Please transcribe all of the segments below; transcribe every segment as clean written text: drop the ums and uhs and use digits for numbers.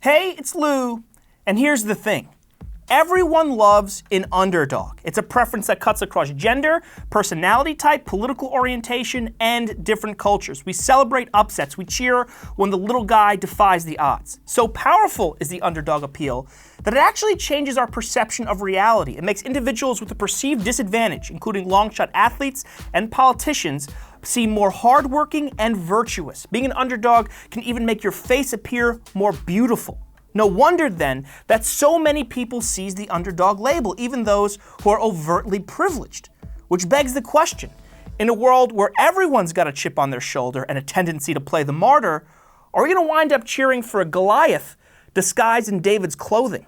Hey, it's Lou, and here's the thing. Everyone loves an underdog. It's a preference that cuts across gender, personality type, political orientation, and different cultures. We celebrate upsets. We cheer when the little guy defies the odds. So powerful is the underdog appeal that it actually changes our perception of reality. It makes individuals with a perceived disadvantage, including long-shot athletes and politicians, seem more hardworking and virtuous. Being an underdog can even make your face appear more beautiful. No wonder, then, that so many people seize the underdog label, even those who are overtly privileged. Which begs the question, in a world where everyone's got a chip on their shoulder and a tendency to play the martyr, are we going to wind up cheering for a Goliath disguised in David's clothing?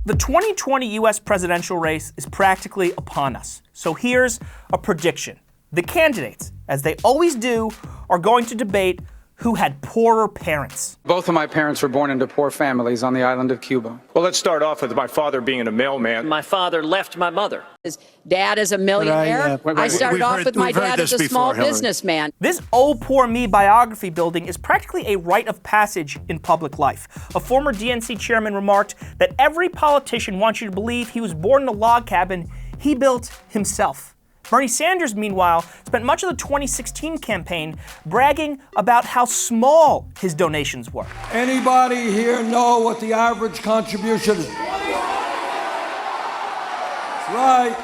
The 2020 US presidential race is practically upon us. So here's a prediction. The candidates, as they always do, are going to debate who had poorer parents. Both of my parents were born into poor families on the island of Cuba. Well, let's start off with my father being a mailman. My father left my mother. His dad is a millionaire. I started off with my dad as a small businessman. This Oh Poor Me biography building is practically a rite of passage in public life. A former DNC chairman remarked that every politician wants you to believe he was born in a log cabin he built himself. Bernie Sanders, meanwhile, spent much of the 2016 campaign bragging about how small his donations were. Anybody here know what the average contribution is? That's right,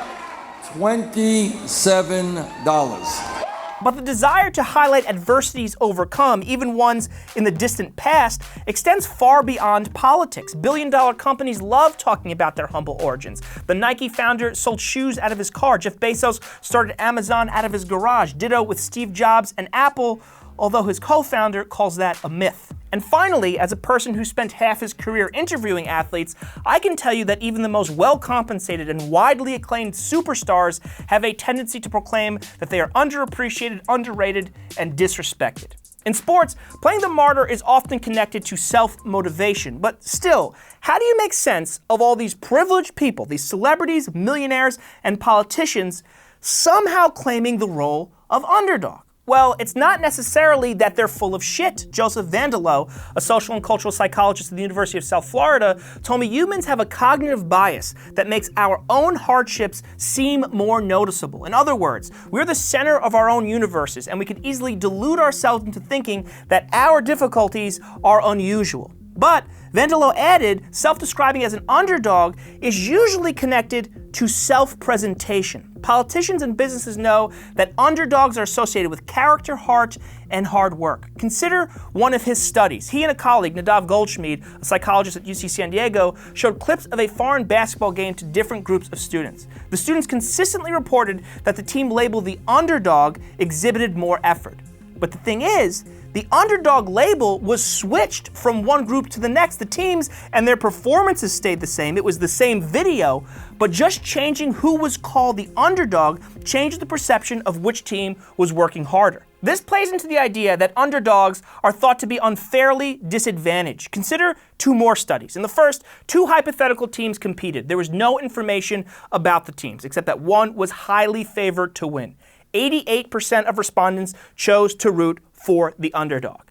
$27. But the desire to highlight adversities overcome, even ones in the distant past, extends far beyond politics. Billion-dollar companies love talking about their humble origins. The Nike founder sold shoes out of his car. Jeff Bezos started Amazon out of his garage. Ditto with Steve Jobs and Apple, although his co-founder calls that a myth. And finally, as a person who spent half his career interviewing athletes, I can tell you that even the most well-compensated and widely acclaimed superstars have a tendency to proclaim that they are underappreciated, underrated, and disrespected. In sports, playing the martyr is often connected to self-motivation, but still, how do you make sense of all these privileged people, these celebrities, millionaires, and politicians, somehow claiming the role of underdog? Well, it's not necessarily that they're full of shit. Joseph Vandello, a social and cultural psychologist at the University of South Florida, told me humans have a cognitive bias that makes our own hardships seem more noticeable. In other words, we're the center of our own universes, and we can easily delude ourselves into thinking that our difficulties are unusual. But Vandello added, self-describing as an underdog is usually connected to self-presentation. Politicians and businesses know that underdogs are associated with character, heart, and hard work. Consider one of his studies. He and a colleague, Goldschmied, a psychologist at UC San Diego, showed clips of a foreign basketball game to different groups of students. The students consistently reported that the team labeled the underdog exhibited more effort. But the thing is, the underdog label was switched from one group to the next. The teams and their performances stayed the same. It was the same video, but just changing who was called the underdog changed the perception of which team was working harder. This plays into the idea that underdogs are thought to be unfairly disadvantaged. Consider two more studies. In the first, two hypothetical teams competed. There was no information about the teams, except that one was highly favored to win. 88% of respondents chose to root for the underdog.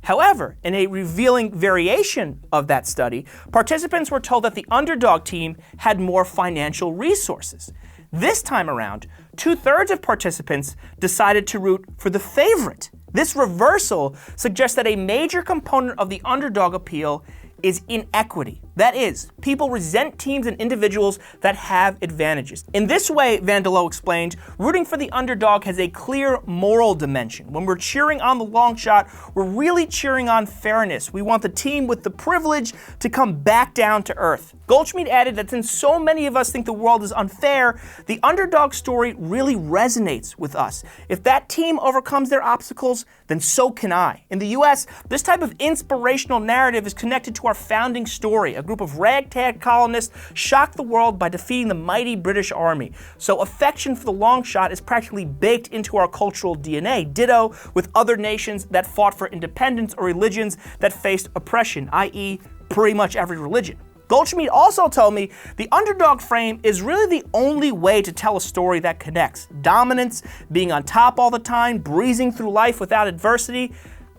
However, in a revealing variation of that study, participants were told that the underdog team had more financial resources. This time around, 2/3 of participants decided to root for the favorite. This reversal suggests that a major component of the underdog appeal is inequity. That is, people resent teams and individuals that have advantages. In this way, Vandello explained, rooting for the underdog has a clear moral dimension. When we're cheering on the long shot, we're really cheering on fairness. We want the team with the privilege to come back down to earth. Goldschmied added that since so many of us think the world is unfair, the underdog story really resonates with us. If that team overcomes their obstacles, then so can I. In the US, this type of inspirational narrative is connected to our founding story. A group of ragtag colonists shocked the world by defeating the mighty British Army. So affection for the long shot is practically baked into our cultural DNA. Ditto with other nations that fought for independence or religions that faced oppression, i.e. pretty much every religion. Goldschmied also told me the underdog frame is really the only way to tell a story that connects. Dominance, being on top all the time, breezing through life without adversity,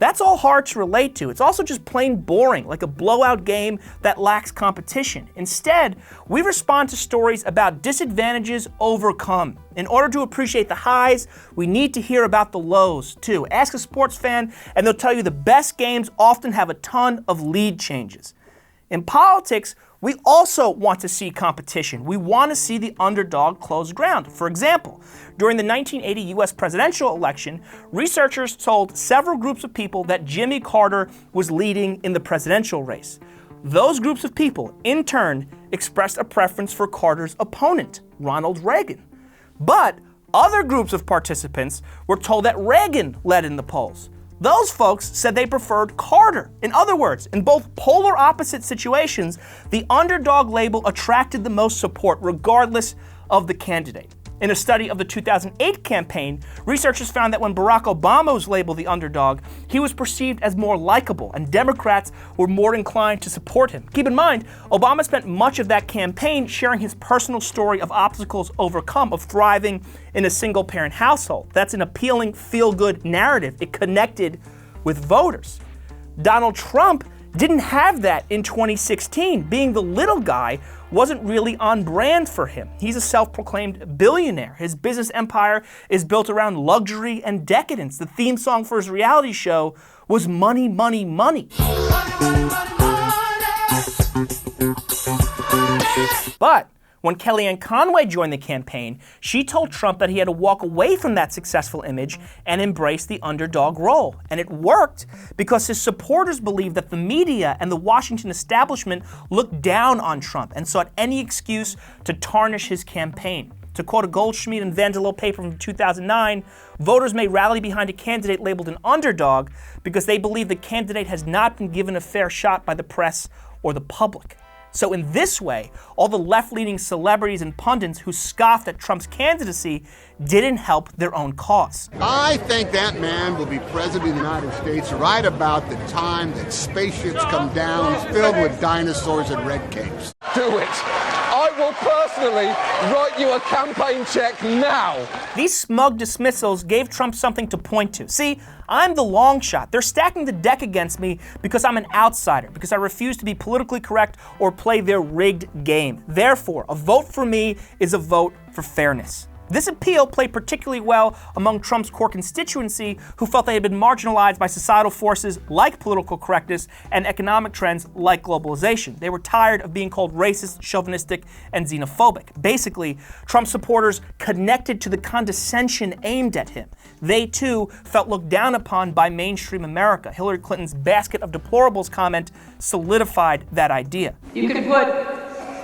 That's all hard to relate to. It's also just plain boring, like a blowout game that lacks competition. Instead, we respond to stories about disadvantages overcome. In order to appreciate the highs, we need to hear about the lows, too. Ask a sports fan, and they'll tell you the best games often have a ton of lead changes. In politics, we also want to see competition. We want to see the underdog close ground. For example, during the 1980 U.S. presidential election, researchers told several groups of people that Jimmy Carter was leading in the presidential race. Those groups of people, in turn, expressed a preference for Carter's opponent, Ronald Reagan. But other groups of participants were told that Reagan led in the polls. Those folks said they preferred Carter. In other words, in both polar opposite situations, the underdog label attracted the most support regardless of the candidate. In a study of the 2008 campaign, researchers found that when Barack Obama was labeled the underdog, he was perceived as more likable, and Democrats were more inclined to support him. Keep in mind, Obama spent much of that campaign sharing his personal story of obstacles overcome, of thriving in a single-parent household. That's an appealing, feel-good narrative. It connected with voters. Donald Trump didn't have that in 2016. Being the little guy wasn't really on brand for him. He's a self-proclaimed billionaire. His business empire is built around luxury and decadence. The theme song for his reality show was Money, Money, Money. But when Kellyanne Conway joined the campaign, she told Trump that he had to walk away from that successful image and embrace the underdog role. And it worked because his supporters believed that the media and the Washington establishment looked down on Trump and sought any excuse to tarnish his campaign. To quote a Goldschmied and Vandello paper from 2009, voters may rally behind a candidate labeled an underdog because they believe the candidate has not been given a fair shot by the press or the public. So in this way, all the left-leaning celebrities and pundits who scoffed at Trump's candidacy didn't help their own cause. I think that man will be president of the United States right about the time that spaceships come down filled with dinosaurs and red capes. Do it. I will personally write you a campaign check now. These smug dismissals gave Trump something to point to. See, I'm the long shot. They're stacking the deck against me because I'm an outsider, because I refuse to be politically correct or play their rigged game. Therefore, a vote for me is a vote for fairness. This appeal played particularly well among Trump's core constituency, who felt they had been marginalized by societal forces like political correctness and economic trends like globalization. They were tired of being called racist, chauvinistic, and xenophobic. Basically, Trump supporters connected to the condescension aimed at him. They, too, felt looked down upon by mainstream America. Hillary Clinton's basket of deplorables comment solidified that idea. You could put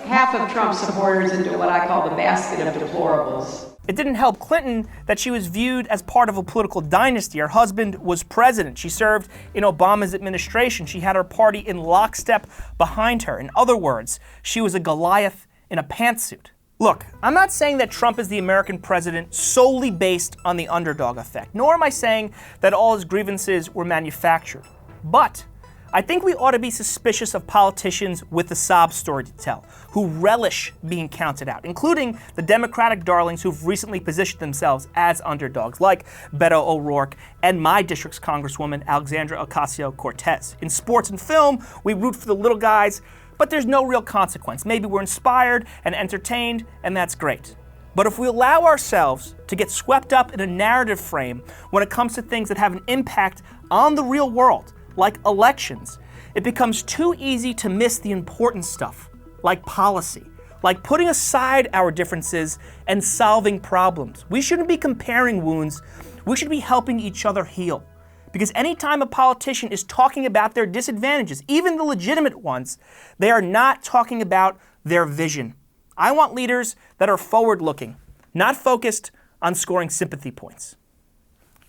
half of Trump's supporters into what I call the basket of deplorables. It didn't help Clinton that she was viewed as part of a political dynasty. Her husband was president. She served in Obama's administration. She had her party in lockstep behind her. In other words, she was a Goliath in a pantsuit. Look, I'm not saying that Trump is the American president solely based on the underdog effect, nor am I saying that all his grievances were manufactured. But I think we ought to be suspicious of politicians with a sob story to tell, who relish being counted out, including the Democratic darlings who've recently positioned themselves as underdogs, like Beto O'Rourke and my district's Congresswoman, Alexandra Ocasio-Cortez. In sports and film, we root for the little guys, but there's no real consequence. Maybe we're inspired and entertained, and that's great. But if we allow ourselves to get swept up in a narrative frame when it comes to things that have an impact on the real world, like elections, it becomes too easy to miss the important stuff, like policy, like putting aside our differences and solving problems. We shouldn't be comparing wounds. We should be helping each other heal. Because anytime a politician is talking about their disadvantages, even the legitimate ones, they are not talking about their vision. I want leaders that are forward-looking, not focused on scoring sympathy points.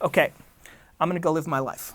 Okay, I'm gonna go live my life.